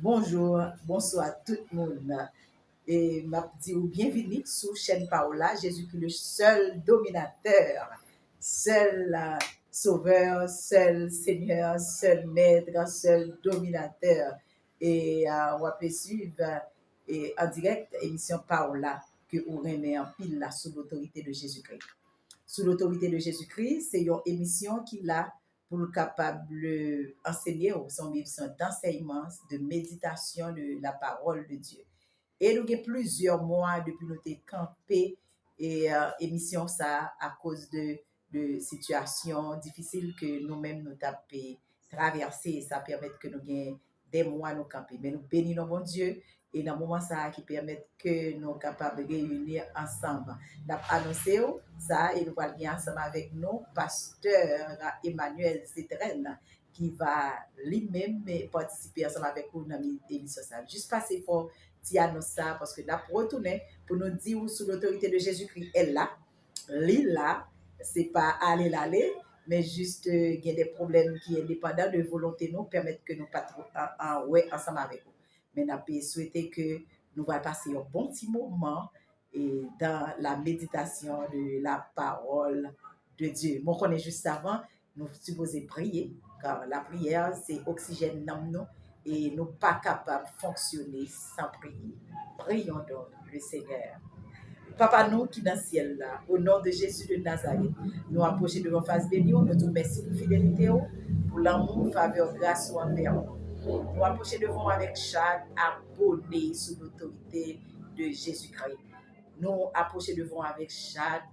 Bonjour, bonsoir tout le monde. Et m'a dit bienvenue sur chaîne Paola, Jésus-Christ le seul dominateur, seul sauveur, seul Seigneur, seul maître, seul dominateur. Et on va suivre en direct émission Paola que vous remet en pile là sous l'autorité de Jésus-Christ. Sous l'autorité de Jésus-Christ, c'est une émission qui l'a pour le capable enseigner son émission d'enseignement, de méditation de la parole de Dieu. Et nous avons plusieurs mois depuis nous avons campé et émission ça à cause de situations difficiles que nous-mêmes nous avons traversées. Ça permet que nous ayons des mois nous camper. Mais nous bénissons mon Dieu et dans le moment ça qui permet que nous sommes capables de réunir ensemble. Nous avons annoncé ça et nous allons bien ensemble avec nous, pasteur Emmanuel Cétrenne, qui va lui-même participer ensemble avec nous dans l'émission. Juste passer pour dire ça parce que là, pour retourner, pour nous dire sous l'autorité de Jésus-Christ, elle là, là, c'est pas aller, mais juste il y a des problèmes qui sont indépendants de volonté nous permettent que nous pas ensemble avec vous. Mais nous avons souhaité que nous allons passer un bon petit moment et dans la méditation de la parole de Dieu. Moi, on est juste avant, nous supposons prier, car la prière, c'est oxygène dans nous et nous pas capables de fonctionner sans prier. Prions donc le Seigneur. Papa, nous qui dans le ciel là, au nom de Jésus de Nazareth, nous approchons devant face bénie, nous te remercions pour la fidélité, pour l'amour, faveur, grâce envers nous. Nous approchons devant avec chaque abonné sous l'autorité de Jésus-Christ. Nous approchons devant avec chaque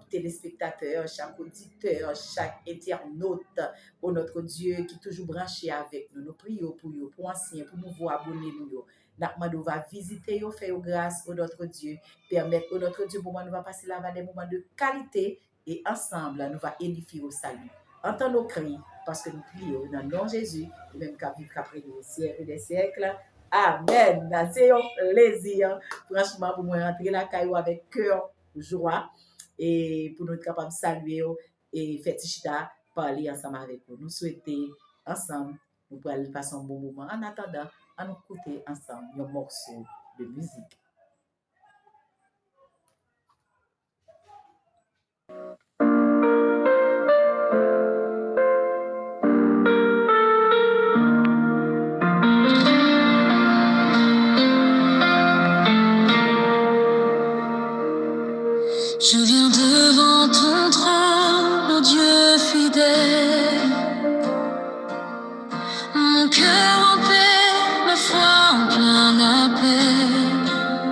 téléspectateur, chaque auditeur, chaque internaute, oh notre Dieu qui est toujours branché avec nous. Nous prions pour eux, pour anciens, pour nouveaux abonnés. Nous va visiter, faire grâce, oh notre Dieu, permettre, oh notre Dieu, pour moi, nous va passer là des moments de qualité et ensemble, nous va édifier au salut. Entends nos cris, parce que nous prions dans le nom de Jésus, et même qu'à vivre après les siècles et des siècles. Amen. C'est un plaisir, franchement, pour moi rentrer la caillou avec cœur, joie, et pour nous être capable de saluer et faire tichita, parler ensemble avec vous. Nous souhaitons ensemble, nous pourrons passer un bon moment. En attendant, à nous écouter ensemble un morceau de musique. Je viens devant ton trône, oh Dieu fidèle. Mon cœur en paix, ma foi en plein appel.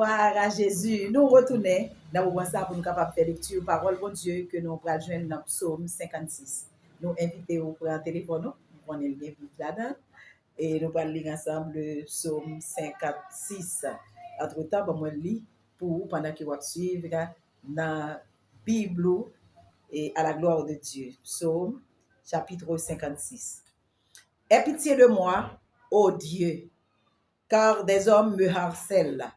Gloire à Jésus. Nous retournons dans le moment ça pour nous capables faire lecture parole bon Dieu que nous pourrons joindre dans Psaume 56. Nous invitons pour un téléphone, nous prenons le lien là-dedans et nous allons lire ensemble le Psaume 56. Entre-temps, bon, moi lis pour pendant que vous suivre dans la Bible et à la gloire de Dieu. Psaume chapitre 56. Aie pitié de moi, ô Dieu, car des hommes me harcèlent.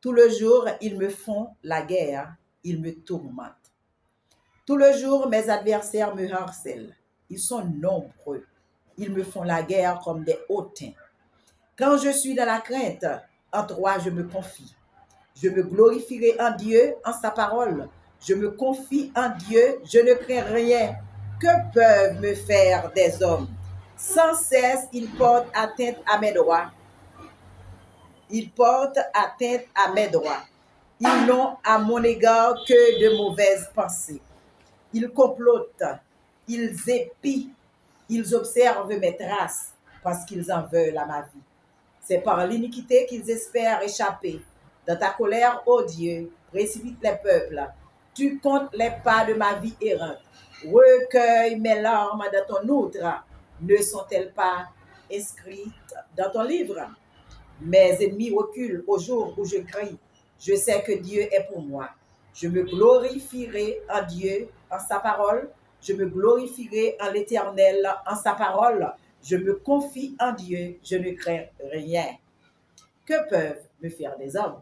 Tout le jour, ils me font la guerre, ils me tourmentent. Tout le jour, mes adversaires me harcèlent. Ils sont nombreux. Ils me font la guerre comme des hautains. Quand je suis dans la crainte, en toi je me confie. Je me glorifierai en Dieu, en sa parole. Je me confie en Dieu, je ne crains rien. Que peuvent me faire des hommes? Sans cesse, ils portent atteinte à mes droits. Ils portent atteinte à mes droits. Ils n'ont à mon égard que de mauvaises pensées. Ils complotent, ils épient, ils observent mes traces parce qu'ils en veulent à ma vie. C'est par l'iniquité qu'ils espèrent échapper. Dans ta colère, ô Dieu, précipite les peuples. Tu comptes les pas de ma vie errante. Recueille mes larmes dans ton outre. Ne sont-elles pas inscrites dans ton livre? Mes ennemis reculent au jour où je crie. Je sais que Dieu est pour moi. Je me glorifierai en Dieu, en sa parole. Je me glorifierai en l'Éternel, en sa parole. Je me confie en Dieu, je ne crains rien. Que peuvent me faire des hommes?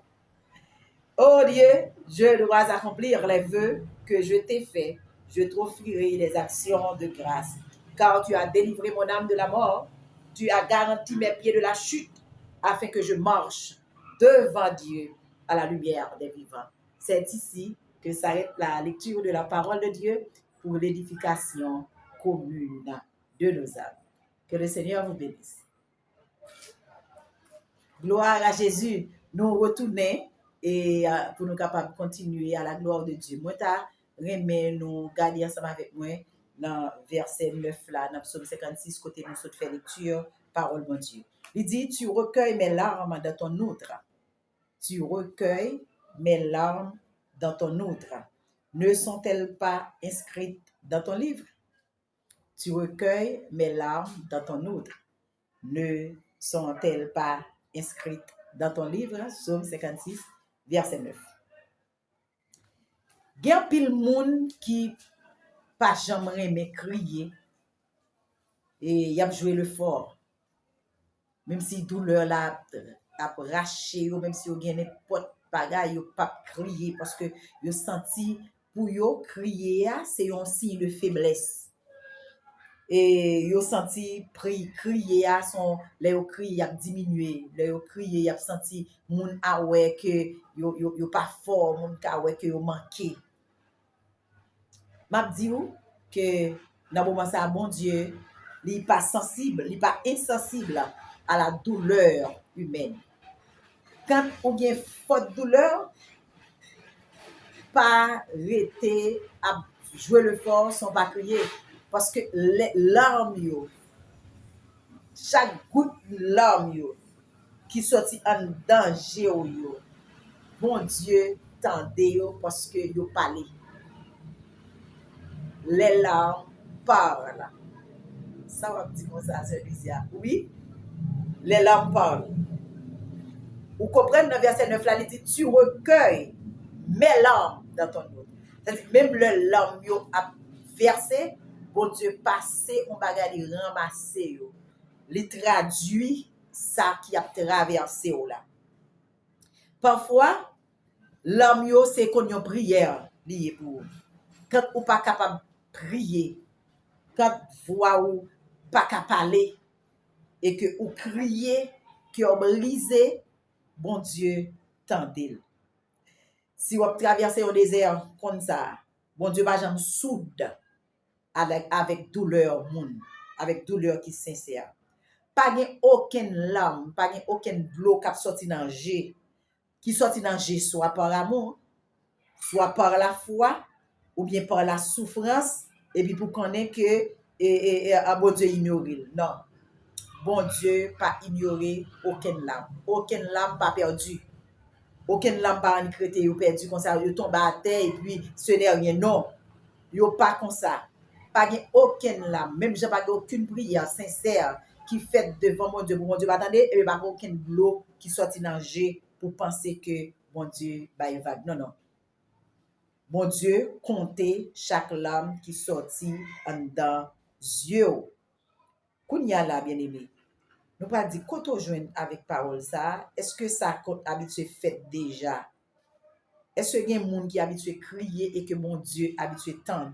Oh Dieu, je dois accomplir les vœux que je t'ai faits. Je t'offrirai les actions de grâce. Car tu as délivré mon âme de la mort. Tu as garanti mes pieds de la chute, afin que je marche devant Dieu à la lumière des vivants. C'est ici que s'arrête la lecture de la parole de Dieu pour l'édification commune de nos âmes. Que le Seigneur vous bénisse. Gloire à Jésus. Nous retournons et pour nous capables de continuer à la gloire de Dieu. Moi, je nous garder ensemble avec moi dans verset 9 là, dans Psaume 56, côté nous sommes fait lecture, parole de Dieu. Il dit, tu recueilles mes larmes dans ton outre. Tu recueilles mes larmes dans ton outre. Ne sont-elles pas inscrites dans ton livre? Tu recueilles mes larmes dans ton outre. Ne sont-elles pas inscrites dans ton livre? Psaume 56, verset 9. Il y a pile moun qui pas jamais aimé crier et y a joué le fort. Même si douleur la a raché, même si vous avez n'importe bagay, vous pas crier parce que vous senti pour vous crier, c'est un signe de faiblesse. Et vous senti crier son les vous crier a diminué, les vous crier a senti moun a ouais que yo pas fort, moun ka ouais que yo manqué. M'a dit que dans moment ça bon Dieu, il pas sensible, il pas insensible à la douleur humaine. Quand on a forte douleur, pas arrêter à jouer le fort sans pas crier. Parce que les larmes, chaque goutte de larmes qui sortit en danger, bon Dieu tendez parce que yo parlé. Les larmes parlent. Ça va dire comme ça, c'est Lysia. Oui, les larmes parlent. Vous comprenez dans verset 9 là, il dit, tu recueilles mes larmes dans ton eau. C'est-à-dire, même le larme a versé, bon Dieu passé, on va regarder ramasser. Il traduit ça qui a traversé là. Parfois, larme c'est qu'on y a prière liée pour. Quand on pas capable de prier, quand voix ou pas capable de parler, et que vous criez, que vous brisez, bon Dieu, tendez. Si vous traversez un désert comme ça, bon Dieu va jamais soude avec douleur, avec douleur qui est sincère. Pas aucune larme, pas aucune l'eau qui sorti dans G, qui sorti dans G, soit par l'amour, soit par la foi, ou bien par la souffrance, et puis pour connaître que bon Dieu ignore. Non. Bon Dieu pas ignoré aucune larme pas perdue. aucune lampe pas en crété, yo perdu comme ça, yo tombe à terre et puis ce n'est rien. Non, yo pas comme ça. Pas gen aucune lame, même j'ai pas aucune prière sincère qui fait devant mon Dieu, attendez, et pas aucune l'eau qui sorti dans jet pour penser que mon Dieu va vague. Non, non. Mon Dieu comptait chaque lame qui sortit en dedans yeux. Kounya là, bien aimé. Nous pas dire quand on joint avec parole ça, est-ce que ça compte habitué fait déjà? Est-ce qu'il y a un monde qui est habitué crier et que mon Dieu est habitué tendre?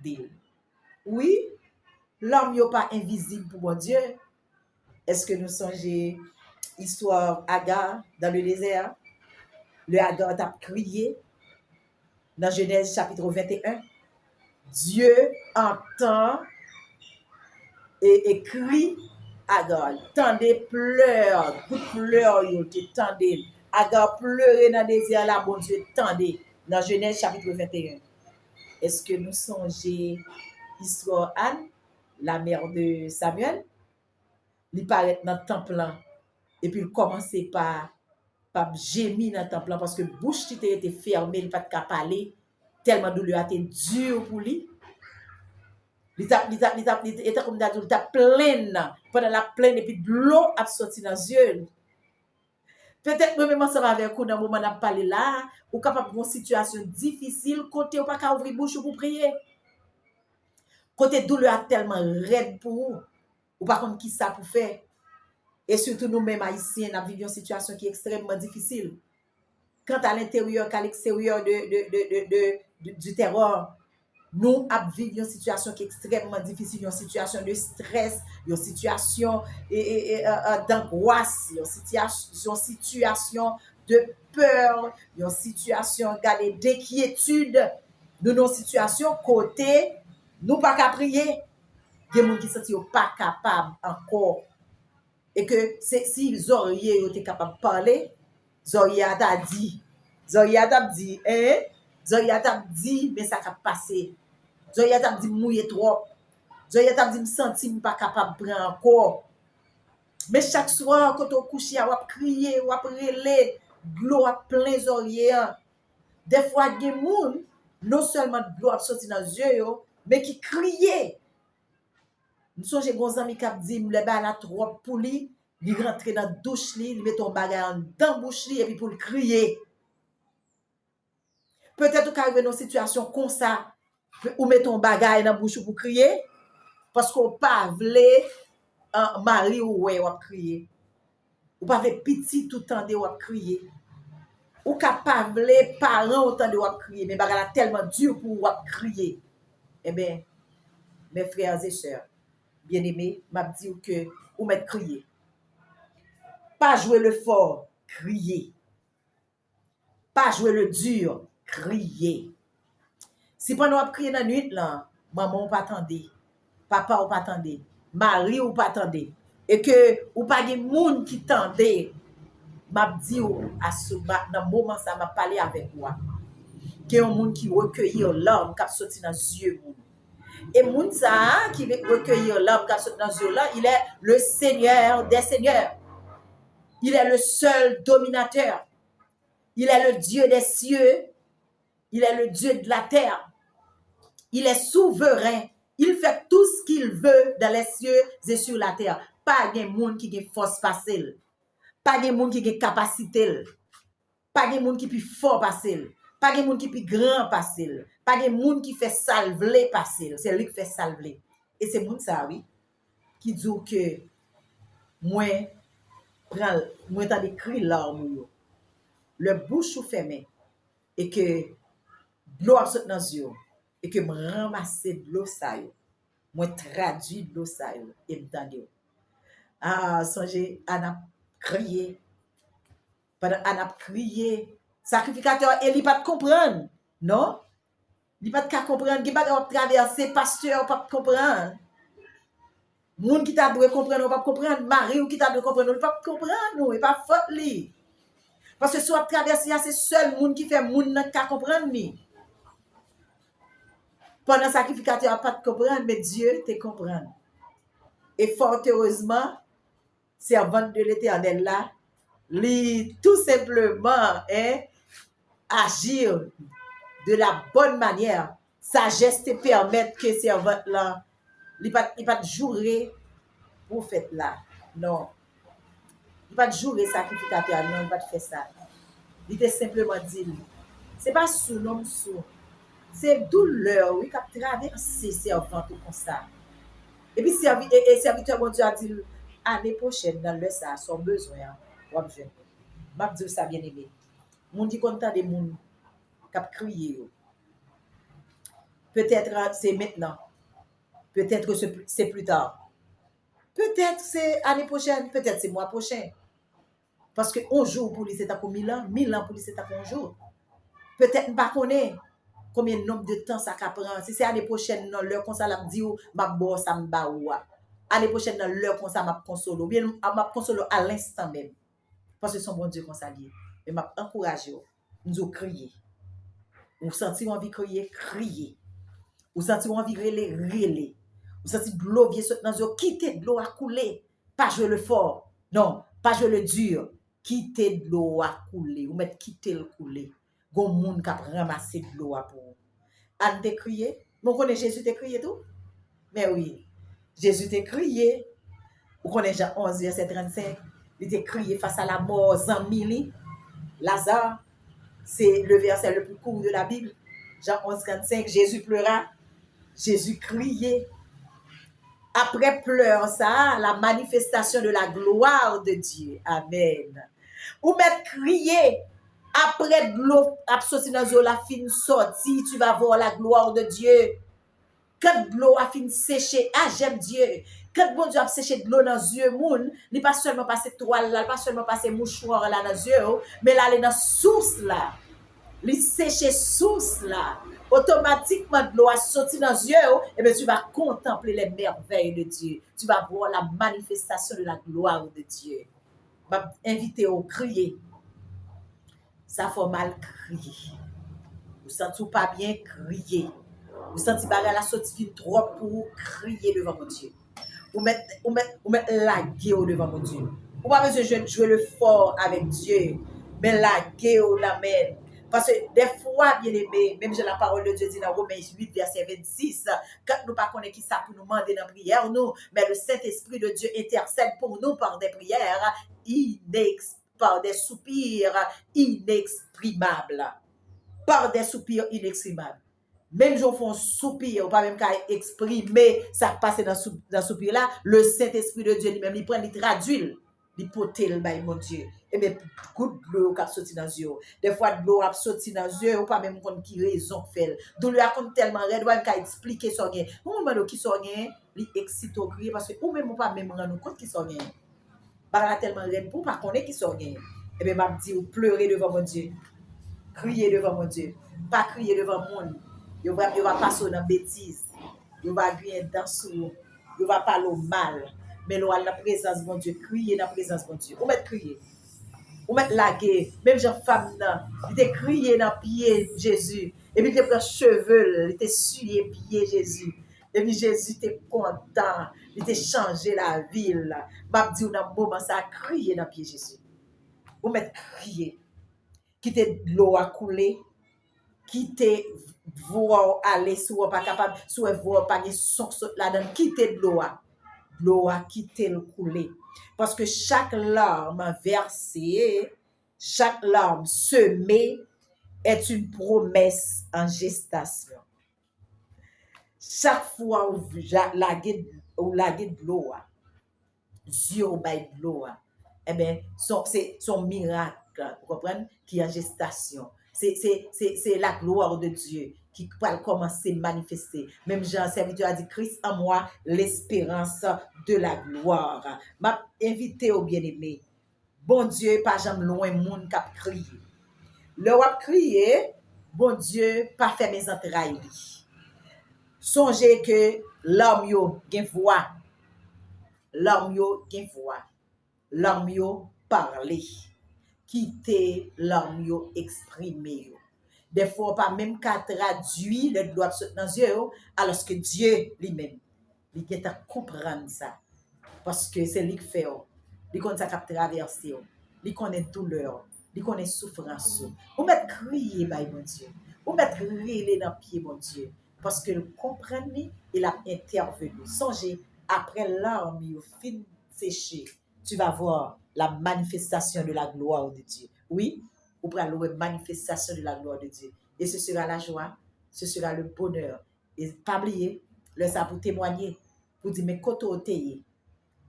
Oui, l'homme n'est pas invisible pour mon Dieu. Est-ce que nous songez histoire Agar dans le désert? Le Agar a crié dans Genèse chapitre 21. Dieu entend et crie Agar. Tendez pleurs, pour pleurs, tendez. Agar pleurer dans le désert là, bon Dieu, tendez. Dans Genèse chapitre 21. Est-ce que nous songez histoire Anne, la mère de Samuel? Il paraît dans le temple et puis il commençait par gémir dans le temple parce que bouche qui était fermée, il pas de parler tellement douleur était dur pour lui. Il était comme ça, il t'a plein pendant la plaine et puis de l'eau a sorti dans les yeux. Peut-être même ça va avec vous dans le moment où on parlé là, ou capable d'une situation difficile, côté ou pas qu'à ouvrir bouche pour prier. Côté douleur tellement raide pour vous, ou pas comme qui ça pour faire. Et surtout nous-mêmes haïtiens, nous vivons une situation qui est extrêmement difficile. Quant à l'intérieur qu'à l'extérieur du terror, nous vivons une situation qui est extrêmement difficile, une situation de stress, une situation d'angoisse, une situation de peur, une situation d'inquiétude. Nous avons une situation côté, nous pas qu'à prier. Il y a des gens qui ne sont pas capables encore. Et que si Zorie était capable de parler, Zorie a dit, mais ça a passé. Zorie a dit, mouiller trop. Zorie a dit, me sentir pas capable de prendre encore. Mais chaque soir, quand on couche, on va crier, on va relais, l'eau a plein Zorie. Des fois, il y a des gens, non seulement de l'eau a sorti dans les yeux, mais qui criaient. Nous sommes des amis qui disent, le bain a trop pour lui. Il rentre dans la douche, il met ton bagage dans la bouche et puis pour le crier. Peut-être qu'il arrive dans une situation comme ça, ou met ton bagage dans la bouche pour crier, parce qu'on ne pas un mari ou ouais, ou crier. Ou pas avec petit tout le temps de crier. Ou capable parents autant de crier, mais bagage tellement dur pour crier. Eh bien, mes frères et sœurs, bien-aimés, m'a dit que ou mettre crier. Pas jouer le fort, crier. Pas jouer le dur, crier. Si pendant qu'on crier dans la nuit, là, maman ou pas attendez, papa ou pas attendez, mari ou pas attendez, et que ou pas de monde qui tendait, m'a dit à ce dans moment ça m'a parlé avec moi. Que un monde qui recueillit l'homme qui sorti dans les yeux. Et monde ça qui recueillir l'homme qui sorti dans les yeux là, il est le Seigneur des seigneurs. Il est le seul dominateur. Il est le Dieu des cieux. Il est le Dieu de la terre. Il est souverain. Il fait tout ce qu'il veut dans les cieux et sur la terre. Pas de monde qui a force facile. Pas de monde qui a capacité. Pas de monde qui peut fort facile. Pas de monde qui peut grand facile. Pas de monde qui fait salver facile. C'est lui qui fait salver. Et c'est monde ça, oui, qui dit que moi t'as des cris larmes, le bouche fermé, et que l'eau saute dans les yeux, et que me ramasser de l'eau ça, moi traduit de l'eau ça, et me tendre. Ah, songez, on a crié, pendant on a crié, sacrificateur, et il pas comprendre, non? Il pas comprendre, il pas traverser, pasteur, pas comprendre. Moun qui t'a dû comprendre, on pas comprendre. Marie ou qui t'a dû comprendre, on pas comprendre, non, et pas faute li. Parce que soit traverser, c'est seul moun qui fait moun nan ka comprendre ni. Pendant sacrificateur pas de comprendre, mais Dieu te comprend. Et fort heureusement, servante de l'Éternel là, li tout simplement agir de la bonne manière, sagesse te permettre que servante là, il pas jouer prophète là. Non. Il pas jouer sacrificateur, non, il pas faire ça. Il était simplement dit, c'est pas sous nom sous. C'est douleur, oui, qui a traversé servante comme ça. Et puis, serviteur, mon Dieu, a dit, année prochaine, dans le ça, son besoin, ou besoin. Je dis ça bien aimé. Mon dit content des gens qui ont crié. Peut-être c'est maintenant. Peut-être c'est plus tard. Peut-être c'est année prochaine. Peut-être c'est mois prochain. Parce que un jour pour lui, c'est pour 1000 ans. 1000 ans pour lui, c'est pour un jour. Peut-être pas connaît combien de nombre de temps ça prend. Si c'est année prochaine, non, l'heure comme ça, la dit, ma bosse, ça me bat ou. Année prochaine, dans l'heure comme ça, m'a console. Ou bien, m'a console à l'instant même. Parce que son bon Dieu qu'on s'allie. Mais m'a encouragé. Nous crier. Ou senti envie de crier, crier. Ou senti envie de rêler. Ou senti de l'eau vient dans les yeux, quitter de l'eau à couler. Pas jouer le fort. Non, pas jouer le dur. Quitter de l'eau à couler. Ou mettre quitter le couler. Gon moun qui a ramassé de l'eau à pour. Anne te crié. Mon connaît Jésus te crié tout? Mais oui. Jésus te crié. Vous connaissez Jean 11, verset 35. Il te crié face à la mort, Zambili. Lazare. C'est le verset le plus court de la Bible. Jean 11, 35. Jésus pleura. Jésus criait. Après pleurs, ça, la manifestation de la gloire de Dieu. Amen. Ou mettre crier. Après de l'eau, sorti dans la fin sortie, tu vas voir la gloire de Dieu. Quand l'eau a fini sécher, ah j'aime Dieu. Quand bon Dieu a séché de l'eau dans les yeux, moun, il pas seulement passer toile là, pas seulement passer mouchoir là dans les yeux, mais là il est dans source là. Il séché source là. Automatiquement de l'eau a sorti dans les yeux, et bien tu vas contempler les merveilles de Dieu. Tu vas voir la manifestation de la gloire de Dieu. Je vais inviter au crier. Ça fait mal crier. Vous sentez pas bien crier. Vous sentez pas la sortie trop pour crier devant mon Dieu. Vous mettez la gueule devant mon Dieu. Vous pas besoin de jouer le fort avec Dieu, mais la gueule l'amen. Parce que des fois, bien aimé, même j'ai la parole de Dieu dit dans Romains 8, verset 26, quand nous ne connaissons pas qui ça pour nous demander dans la prière, nous, mais le Saint-Esprit de Dieu intercède pour nous par des prières, par des soupirs inexprimables. Par des soupirs inexprimables. Même si on fait un soupir, ou pas même qu'à exprimer ça passe dans ce soupir-là, le Saint-Esprit de Dieu lui-même, il prend, il traduit, il porte le bail, mon Dieu. Et bien, coup de l'eau qui a sorti dans les yeux. Des fois, de l'eau a sorti dans les yeux, ou pas même qu'on qui raison fait. Donc, lui a tellement raide, ou même qu'à expliquer son gain. Ou même qui son gain, il excite au crier, parce que ou même pas même rendre compte qui son gain. Par là, tellement raide, pour pas connaître qui son gain. Et bien, m'a dit, ou pleurer devant mon Dieu. Crier devant mon Dieu. Pas crier devant mon monde. Il va passer dans la bêtise. Il va crier dans sous. Il va parler mal. Mais nous, à la présence de mon Dieu, crier dans la présence de mon Dieu. Ou mettre crier. Ou mettre laguer. Même jeune femme, il était crié dans le pied Jésus. Et puis il était pris cheveux, il était sué pied Jésus. Et puis Jésus était content. Il était changé la ville. M'a dit dans un moment, ça a crié dans le pied Jésus. Ou mettre crier. Quitter de l'eau à couler. Quitter voir aller soit pas capable soit voir pas de son là-dedans quitter de l'eau à quitter le couler parce que chaque larme versée, chaque larme semée est une promesse en gestation. Chaque fois où la guide de l'eau Dieu bail de l'eau eh bien c'est son miracle, vous comprenez, qui est en gestation. C'est la gloire de Dieu qui va commencer à manifester. Même Jean, serviteur a dit, Christ en moi, l'espérance de la gloire. M'a invité au bien-aimé. Bon Dieu, pas jamais loin monde qui a crié. Le a crié, bon Dieu, pas fait mes entrailles. Songez que l'homme yo gen voix. L'homme yo gen voix. L'homme yo parler. Quitter l'homme yo exprimer. Des fois, pas même qu'à traduire le doigt dans les yeux, alors que Dieu lui-même, il est à comprendre ça. Parce que c'est lui qui fait. Il connaît ça qui a traversé. Il connaît douleur. il connaît souffrance. Ou mettre crier, bon Dieu. Ou mettre rêler dans le pied, mon Dieu. Parce que le comprendre, il a intervenu. Songez, après l'arme, il fin séché, tu vas voir la manifestation de la gloire de Dieu. Oui, ou pour la manifestation de la gloire de Dieu. Et ce sera la joie, ce sera le bonheur. Et pas oublier, le ça pour témoigner, pour dire, mais quand tu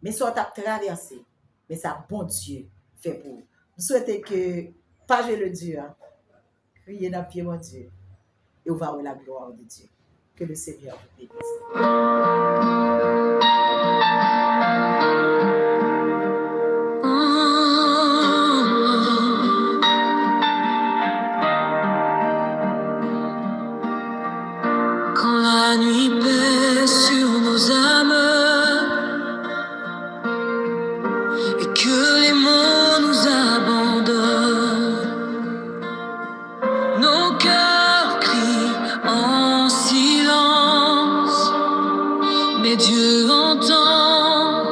mais soit tu as traversé, mais ça, bon Dieu, fait pour vous. Je souhaite que, pas jouer le Dieu, hein, crier dans le pied, mon Dieu, et on va voir la gloire de Dieu. Que le Seigneur vous bénisse. Quand la nuit pèse sur nos âmes et que les mots nous abandonnent, nos cœurs crient en silence, mais Dieu entend,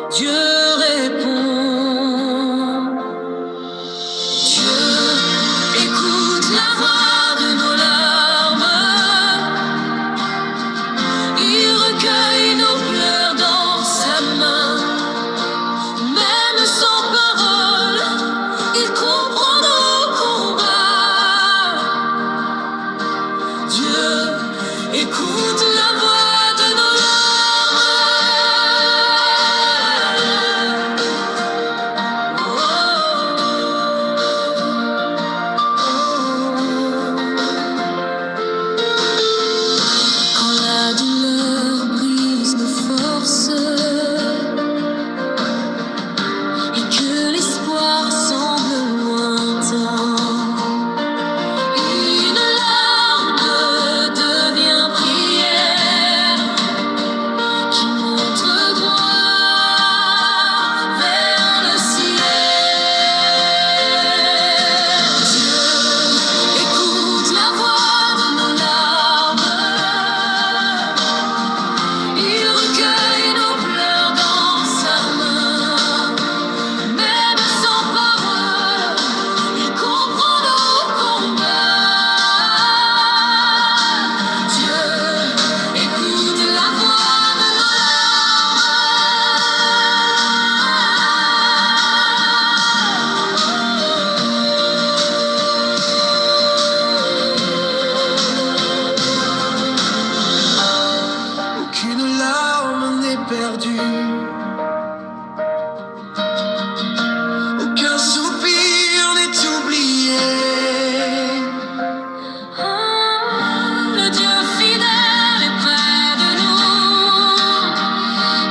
Dieu répond. Dieu écoute la voix de nos larmes, il recueille nos pleurs dans sa main. Même sans parole, il comprend nos combats. Dieu écoute la voix de nos larmes. Oh, quand la douleur brise nos forces et que l'espoir semble lointain, une larme devient prière qui montre droit vers le ciel. Dieu écoute la voix de nos larmes, il recueille nos pleurs dans sa main. Même sans parole, il comprend nos combats. Dieu écoute la voix de nos larmes. Aucune larme n'est perdue, aucun soupir n'est oublié. Le Dieu fidèle est près de nous,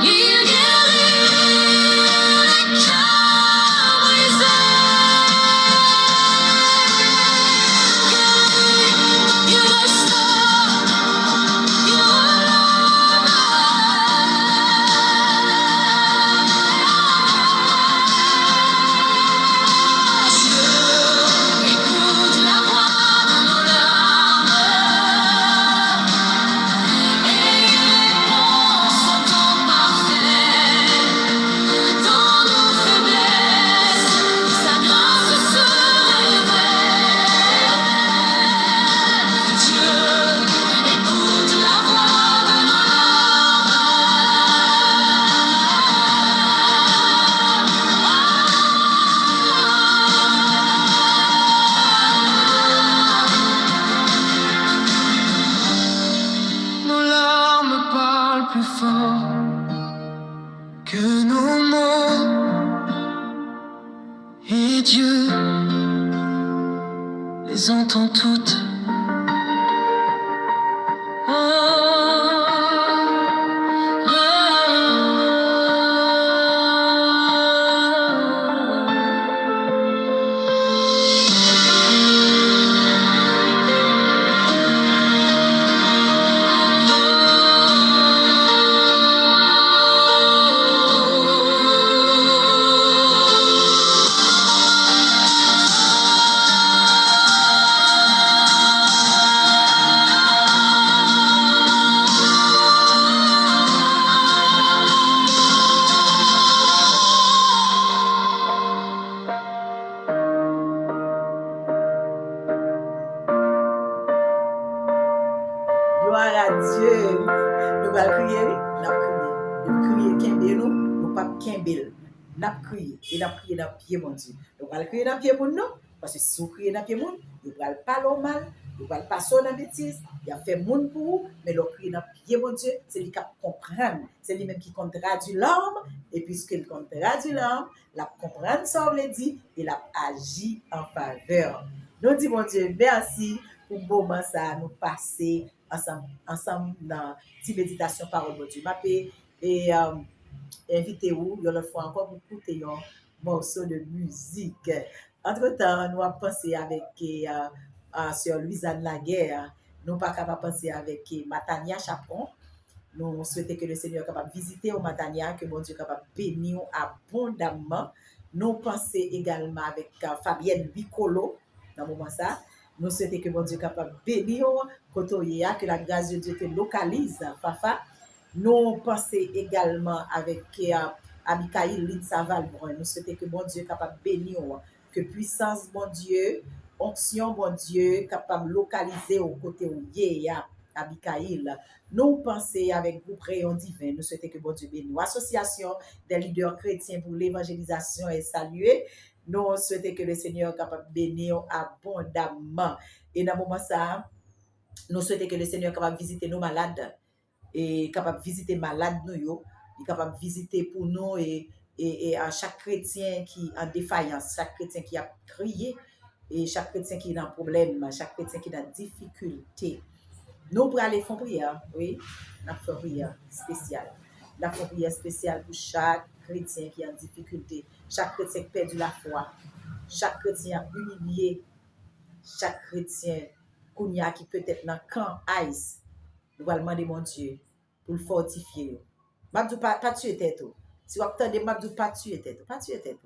il guérit les cœurs brisés. Il restaure, il Dieu écoute la voix de nos larmes et il répond son temps parfait. Dans nos faiblesses, sa grâce se révèle. Dieu écoute la voix de nos larmes. Nos larmes parlent plus fort que nos mots, et Dieu les entend toutes. Gloire à Dieu. Nous allons crier, oui? Nous allons crier. Nous crier, nous, nous pas Kembel. Nous crier. Et nous crier dans le pied, mon Dieu. Nous allons crier dans le pied, mon non? Parce que si vous criez dans le pied, mon, nous allons parler mal, nous allons passer dans la bêtise. Il a fait moun pour vous, mais nous crier dans le pied, mon Dieu, c'est lui qui comprend. C'est lui-même qui compte traduire l'homme. Et puisqu'il compte traduire l'homme, la comprendre ça, on l'a dit, et la agit en faveur. Nous disons, mon Dieu, merci pour le moment ça nous passer ensemble dans la petite méditation parole de Dieu. Et invitez-vous, une autre fois encore, pour écouter un morceau de musique. Entre-temps, nous avons pensé avec Sœur Louisanne Laguerre. Nous pas capable de penser avec Matania Chapon. Nous souhaitons que le Seigneur soit capable de visiter au Matania, que mon Dieu soit capable de bénir abondamment. Nous pensons également avec Fabienne Bicolo, dans le moment ça. Nous souhaitons que mon Dieu soit capable de bénir Kotoya, que la grâce de Dieu te localise, Fafa. Nous pensons également avec Abikaïl Linsaval. Nous souhaitons que mon Dieu soit capable de bénir, que puissance, mon Dieu, onction, mon Dieu, capable de localiser au côté où Yéya, Abikaïl. Nous pensons avec groupe Rayon Divin, nous souhaitons que bon Dieu bénisse. Association des leaders chrétiens pour l'évangélisation est saluée. Nous souhaitons que le Seigneur soit capable de bénir abondamment. Et dans ce moment ça, nous souhaitons que le Seigneur soit capable de visiter nos malades et capable de visiter malades nous, il est capable de visiter pour nous et à chaque chrétien qui est en défaillance, chaque chrétien qui a crié et chaque chrétien qui est dans problème, chaque chrétien qui est dans difficulté. Nous pour aller faire prière, oui, nous faisons prière spéciale. Nous faisons prière spéciale pour chaque chrétien qui est en difficulté, chaque chrétien qui a perdu la foi, chaque chrétien humilié, chaque chrétien qui peut être dans le camp Ice. Nous allons demander mon Dieu pour le fortifier. Mabdou pas tuer tête. Si vous attendez Mabdou pas tuer tête, pas tuer tête.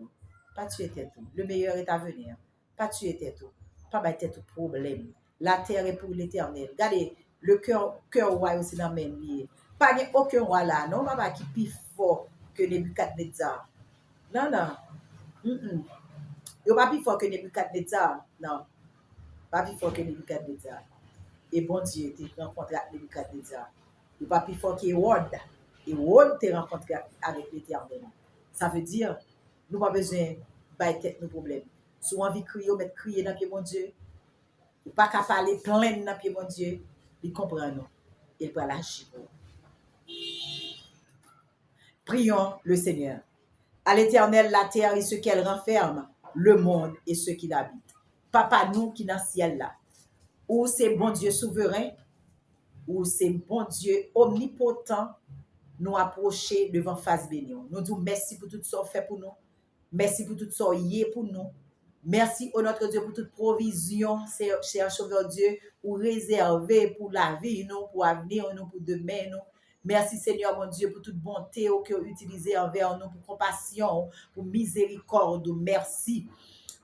Pas tuer tête. Le meilleur est à venir. Pas tuer tête. Pas battre tête problème. La terre est pour l'éternel. Regardez, le cœur roi aussi dans même lié. Pas aucun roi là, non, papa qui plus fort que Nebukadnezar. Non. Il pas plus fort que Nebukadnezar. Non. Pas plus fort que Nebukadnezar. Et bon Dieu, tu rencontré avec Nebukadnezar. Il n'est pas plus fort qu'Hérode. Hérode t'es rencontré avec l'éternel. Ça veut dire, nous n'avons pas besoin de tête nos problèmes. Si on a envie de crier, on met crier dans le pied, mon Dieu. Ou pas qu'à parler plein dans le pied, mon Dieu. Il comprend nous. Il peut l'agir. Prions le Seigneur. À l'éternel, la terre et ce qu'elle renferme, le monde et ceux qui l'habitent. Papa, nous qui dans le ciel là. Ou c'est bon Dieu souverain, ou c'est bon Dieu omnipotent, nous approcher devant face bénie. Nous disons merci pour tout ce qu'on fait pour nous. Merci pour tout ce qu'on y est pour nous. Merci, au notre Dieu, pour toute provision, cher Sauveur Dieu, ou réservé pour la vie, nous, pour l'avenir, nous, pour demain, nous. Merci, Seigneur, mon Dieu, pour toute bonté que vous utilisez envers nous, pour compassion, pour miséricorde. Merci.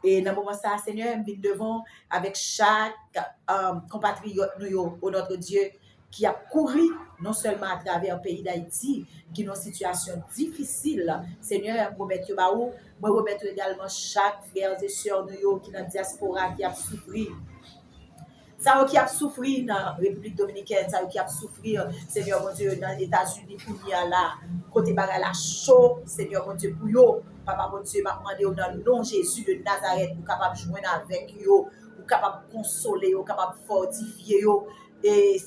Et dans le moment ça, Seigneur, nous devons avec chaque compatriote, nous, au notre Dieu, qui a couru non seulement à travers le pays d'Haïti, qui est dans une situation difficile. Seigneur, je remettre également chaque frère et sœur qui est dans la diaspora, qui a souffert. Ça qui a souffert dans la République dominicaine, ça qui a souffert, Seigneur mon Dieu, dans les États-Unis, pour y aller là, côté bagarre la chaud, Seigneur mon Dieu, pour yo, Papa mon Dieu, m'a demandé dans le nom de Jésus de Nazareth, pour capable joindre avec yo, pour capable consoler yo, capable fortifier yo. Et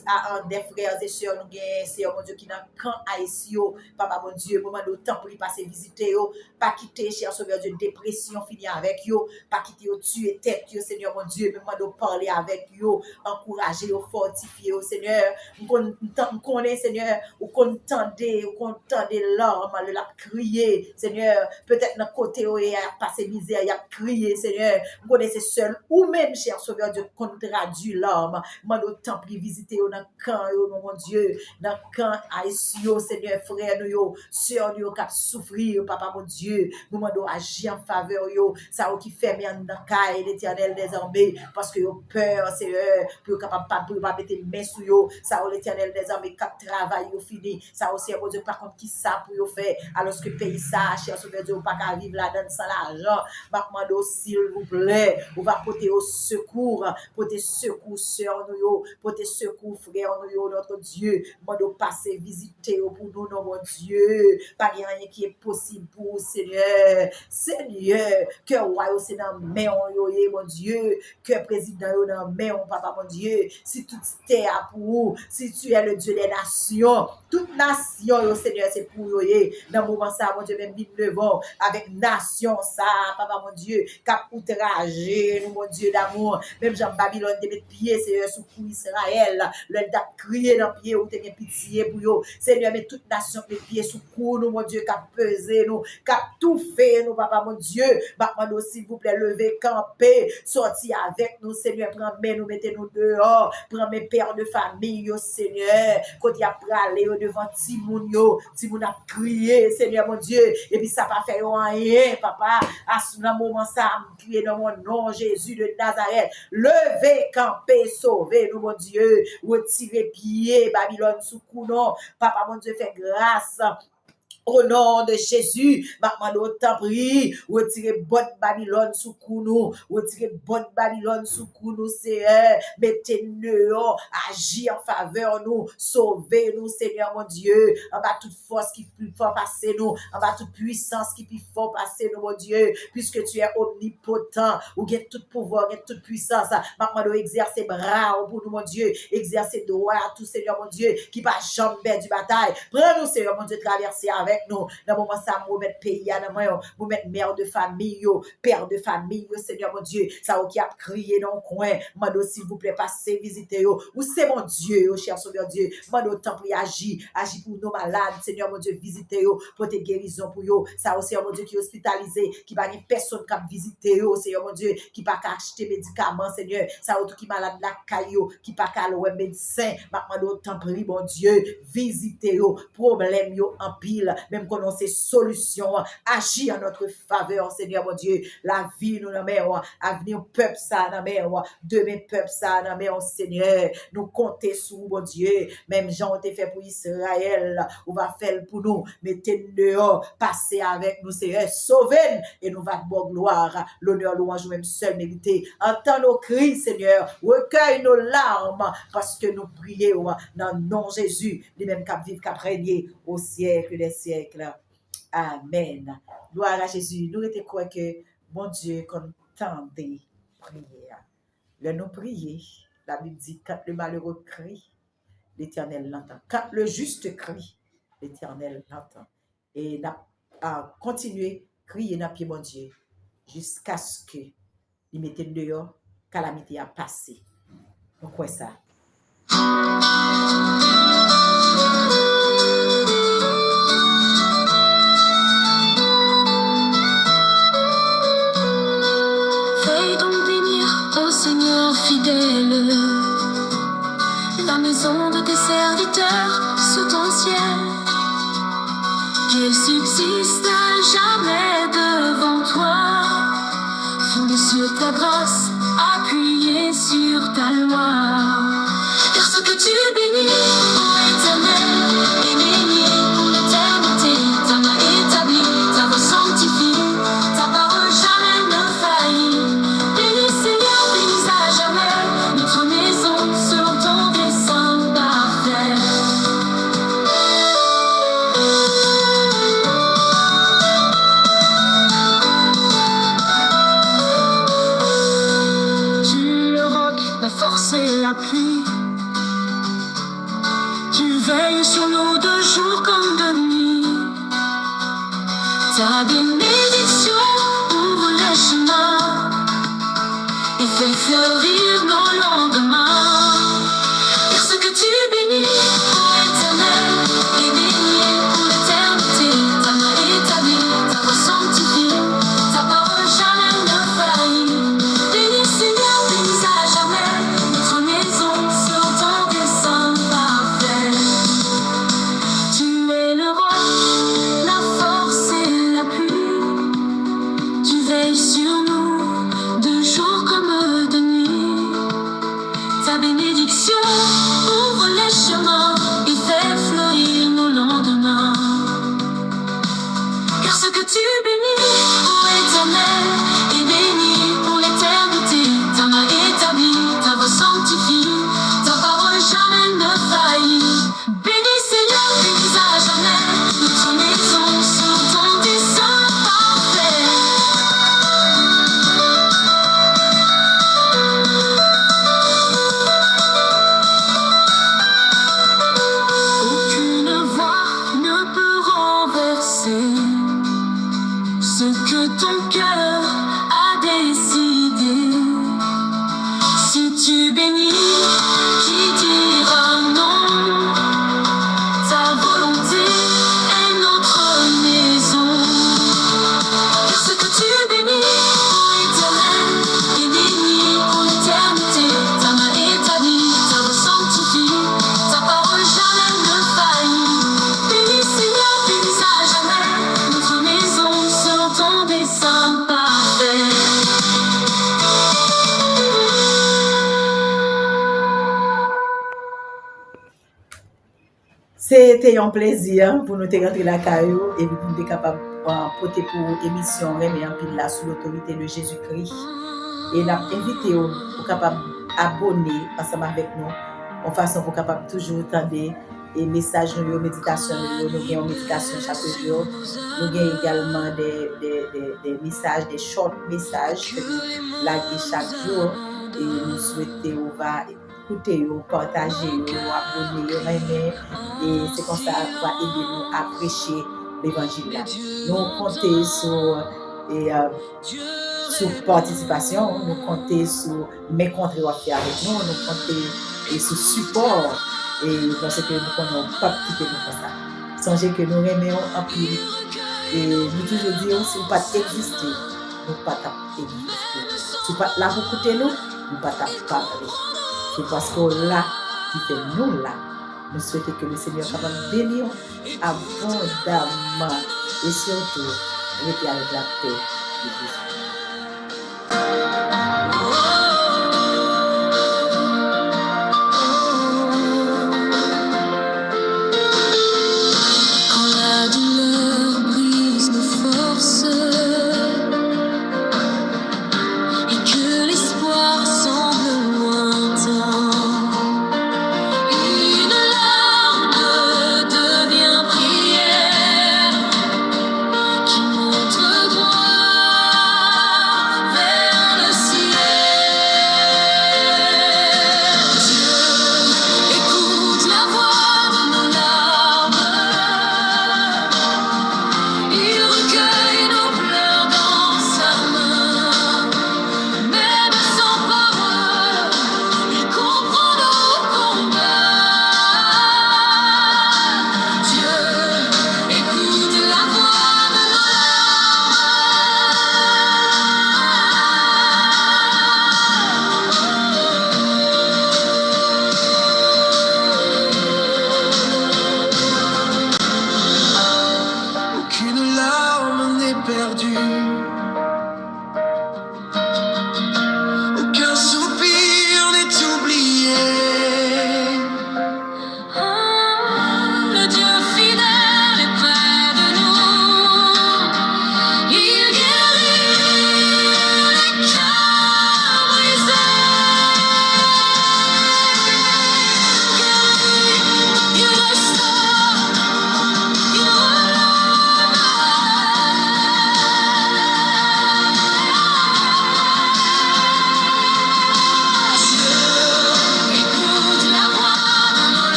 des frères et sœurs, nous gagnons, Seigneur mon Dieu, qui dans le camp haïtien, Papa mon Dieu, moment de temps pour y passer visiter, pas quitter, cher Sauveur Dieu, dépression, finir avec yo, pas quitter, tuer tête, Seigneur mon Dieu, moment de parler avec yo, encourager, fortifier, Seigneur, nous connaissons, Seigneur, ou qu'on tendait l'homme, l'a crier, Seigneur, peut-être dans côté, il y a passé misère, il y a crié, Seigneur, vous connaissez seul, ou même, cher Sauveur Dieu, qu'on traduit l'homme, moment de temps pour visiter dans le camp, mon Dieu, dans le camp haïtien, Seigneur, frère, nous, sœur, nous, qui souffrir, Papa, mon Dieu, moment d'agir en faveur, ça qui fait bien dans le cas, l'éternel des armées, parce que vous peur, Seigneur, pour capable pas mettre main sur vous, ça, l'éternel des armées, qui travaille, fini, ça aussi, mon Dieu, par contre, qui ça pour vous faire, alors que le pays, ça, cher Sauveur Dieu, pas qu'à vivre là-dedans sans l'argent, demande s'il vous plaît, on va porter au secours, sœur, nous, porter secours, frère, nous, notre Dieu. Mando passer visiter pour nous, non, mon Dieu. Pas rien qui est possible pour Seigneur. Seigneur, que roi, c'est dans main, mon Dieu. Que président, dans main, papa, mon Dieu. Si tout terre pour vous, si tu es le Dieu des nations, toute nation, Seigneur, c'est pour vous. Dans le moment ça, mon Dieu, même vite devant, avec nation, ça, papa, mon Dieu, cap outragé, nous, mon Dieu d'amour. Même Jean Babylone, de mettre pied, Seigneur, sous coup Israël. Le date crier dans pied, ou te pitié pour vous. Seigneur, mais toute nation, met pied sous coup, nous, mon Dieu, cap peser, nous, cap tout fait, nous, papa, mon Dieu. Maintenant, s'il vous plaît, levez, campez, sorti avec nous, Seigneur, prends-moi, nous, mettez-nous dehors, prends mes pères de famille, Seigneur, quand il y a pralé devant Timoun, Timoun a crié, Seigneur, mon Dieu, et puis ça n'a pas fait rien, papa, à ce moment, ça a crié dans mon nom, Jésus de Nazareth, levez, campez, sauvez, nous, mon Dieu, retirez pied, Babylone sous coup, non, papa, mon Dieu, fais grâce. Au nom de Jésus, maintenant, t'en prie, retirez bonne Babylone sous counou, retirez bonne Babylone sous counou, Seigneur, mettez-nous, agis en faveur nous, sauvez-nous, Seigneur mon Dieu, en bas toute force qui peut passer nous, en bas toute puissance qui peut passer nous, mon Dieu, puisque tu es omnipotent, ou get tout pouvoir, get toute puissance, maintenant, exercer bras pour nous, mon Dieu, exercer droit à tout, Seigneur mon Dieu, qui va jamais du bataille, prends-nous, Seigneur mon Dieu, traverser avec nous. Dans le moment ça, vous mettez pays à nous, vous mettez mère de famille, père de famille, Seigneur mon Dieu, ça qui a crié dans le coin, mando s'il vous plaît, passez visiter yo. Ou c'est mon Dieu, cher Sauveur Dieu, mando tant pis agis pour nos malades, Seigneur mon Dieu, visiter yo, pour tes guérisons pour yo. Ça aussi, mon Dieu, qui est hospitalisé, qui va n'y personne qui a visité yo, Seigneur mon Dieu, qui pas acheter médicaments, Seigneur, ça autre qui malade la caillou, qui pas louer médecin, mando tant pis, mon Dieu, visiter yo, problème yo en pile. Même qu'on a ces solutions, agis en notre faveur, Seigneur mon Dieu. La vie, nous, n'avons avenir, peuple, ça, n'avons demain, peuple, ça, n'avons Seigneur. Nous comptons sur mon Dieu. Même Jean, on t'a fait pour Israël, on va faire pour nous. Mettez-nous dehors, passez avec nous, Seigneur. Sauvez-nous et nous va de gloire. L'honneur, louange, même seul mérité. Entends nos cris, Seigneur. Recueille nos larmes parce que nous prions dans le nom de Jésus. Les mêmes cap vivre, cap régner au siècle des siècles. Amen. Gloire à Jésus. Nous étions quoi que mon Dieu qu'entendait prière. Le nous prier, la Bible dit quand le malheureux crie, l'Éternel l'entend. Quand le juste crie, l'Éternel l'entend. Et n'a continué crier dans pied mon Dieu jusqu'à ce que il mette dehors, calamité a passé. Donc quoi ça? Seigneur fidèle, la maison de tes serviteurs sous ton ciel, qu'elle subsiste à jamais devant toi, fondée sur ta grâce, appuyée sur ta loi. Parce que tu bénis, ô Éternel, et bénis pour l'éternité, ta main établie, ta voix sanctifiée, ta parole jamais ne faillit. Bénis Seigneur, bénis à jamais, notre maison sur ton dessein parfait. Tu le roc, la force et la pluie. Tu veilles sur nous de jour comme de nuit. Ta bénédiction ouvre le chemin et fait fleurir nos lendemains. Parce que tu bénis, ô Éternel, et bénis pour l'éternité. Ta main établie, ta voix sanctifiée, ta parole jamais ne faillit. Bénis Seigneur, bénis à jamais, notre maison sur ton dessein parfait. Tu es le roi, la force et la pluie. Tu veilles sur nous de jour comme de nuit. C'était un plaisir pour nous te rentrer la caillou et puis pour nous être capable de porter pour émission Remet en pile là sous l'autorité de Jésus-Christ. Et nous invité au capable abonner ensemble avec nous en façon pour capable toujours entendre et messages nous méditation nous avons une méditation chaque jour nous avons également des messages des short messages que nous laguer chaque jour et nous souhaitons on va écouter partager abonner aimer et c'est comme ça va aider nous à prêcher l'évangile là nous compter sur participation, nous compter sur mes comptes avec nous, nous compter sur support et parce que nous ne pas quitter nous comme ça. Songez que nous aimons en pile et nous toujours dire si vous pas exister, nous pas exister. Si vous pas là pour écouter nous, nous pas parler. C'est parce que là qui fait nous là. Nous souhaitons que le Seigneur capable de bénir abondamment et surtout rester avec la paix de Jésus.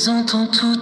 Entends tout